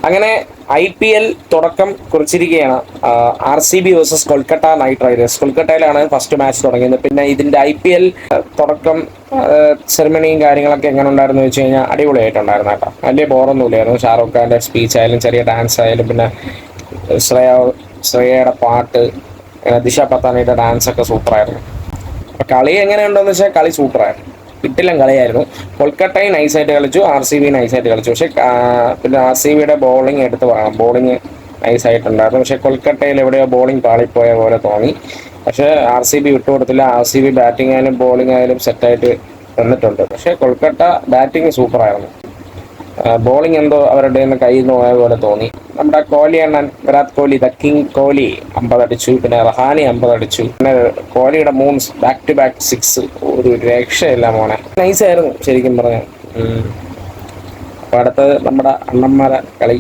അങ്ങനെ IPL തുടക്കം കുറിച്ചിരിക്കുകയാണ്. RCB versus Kolkata Knight Riders. കൊൽക്കത്തയിലാണ് ഫസ്റ്റ് മാച്ച് തുടങ്ങിയത്. പിന്നെ ഇതിന്റെ IPL തുടക്കം സെറിമണിയും കാര്യങ്ങളൊക്കെ എങ്ങനെ ഉണ്ടായിരുന്നു വെച്ച് കഴിഞ്ഞാൽ അടിപൊളിയായിട്ടുണ്ടായിരുന്നു കേട്ടോ. വലിയ ബോറൊന്നുമില്ലായിരുന്നു. ഷാറൂഖ് ഖാന്റെ സ്പീച്ച് ആയാലും ചെറിയ ഡാൻസ് ആയാലും പിന്നെ ശ്രേയയുടെ പാട്ട്, ദിശ പത്താനിയുടെ ഡാൻസ് ഒക്കെ സൂപ്പറായിരുന്നു. അപ്പൊ കളി എങ്ങനെയുണ്ടെന്ന് വെച്ചാൽ കളി സൂപ്പറായിരുന്നു, കിട്ടില്ലം കളിയായിരുന്നു. കൊൽക്കത്തയും നൈസായിട്ട് കളിച്ചു, RCB നൈസായിട്ട് കളിച്ചു. പക്ഷെ പിന്നെ RCBയുടെ ബോളിംഗ് എടുത്ത് പറയണം, ബോളിംഗ് നൈസായിട്ടുണ്ടായിരുന്നു. പക്ഷെ കൊൽക്കത്തയിൽ എവിടെയോ ബോളിംഗ് പാളിപ്പോയ പോലെ തോന്നി. പക്ഷേ RCB വിട്ടുകൊടുത്തില്ല. RCB ബാറ്റിംഗ് ആയാലും ബോളിംഗ് ആയാലും സെറ്റായിട്ട് വന്നിട്ടുണ്ട്. പക്ഷേ കൊൽക്കത്ത ബാറ്റിംഗ് സൂപ്പറായിരുന്നു. ബോളിംഗ് എന്തോ അവരുടെ കയ്യിൽ നിന്ന് പോയ പോലെ തോന്നി. നമ്മുടെ കോഹ്ലി അണ്ണൻ, വിരാട് കോഹ്ലി, ദ കിങ് കോഹ്ലി 50 അടിച്ചു. പിന്നെ റഹാനി 50 അടിച്ചു. പിന്നെ കോഹ്ലിയുടെ 3 ബാക്ക് ടു ബാക്ക് 6, ഒരു രക്ഷയില്ല മോനെ. നൈസായിരുന്നു ശരിക്കും പറഞ്ഞാൽ. അപ്പോൾ അടുത്തത് നമ്മുടെ അണ്ണന്മാരെ കളി,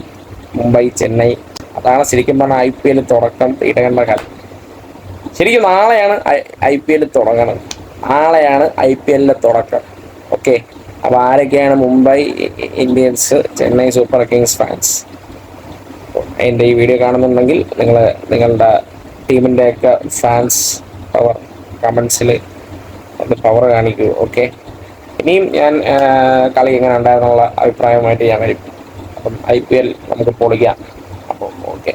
മുംബൈ ചെന്നൈ. അതാണ് ശരിക്കും പറഞ്ഞാൽ IPL തുടക്കം തീടകേണ്ട കളി. ശരിക്കും നാളെയാണ് IPL തുടങ്ങുന്നത്. നാളെയാണ് IPLന്റെ തുടക്കം. ഓക്കെ, അപ്പോൾ ആരൊക്കെയാണ് Mumbai Indians, Chennai super Kings fans എൻ്റെ ഈ വീഡിയോ കാണുന്നുണ്ടെങ്കിൽ നിങ്ങളുടെ ടീമിൻ്റെയൊക്കെ ഫാൻസ് പവർ കമൻസിൽ ഒന്ന് പവർ കാണിക്കൂ. ഓക്കെ, ഇനിയും ഞാൻ കളി എങ്ങനെ ഉണ്ടായിരുന്നുള്ള അഭിപ്രായമായിട്ട് ഞാൻ വരും. അപ്പം IPL നമുക്ക് പൊളിക്കാം. അപ്പോൾ ഓക്കെ.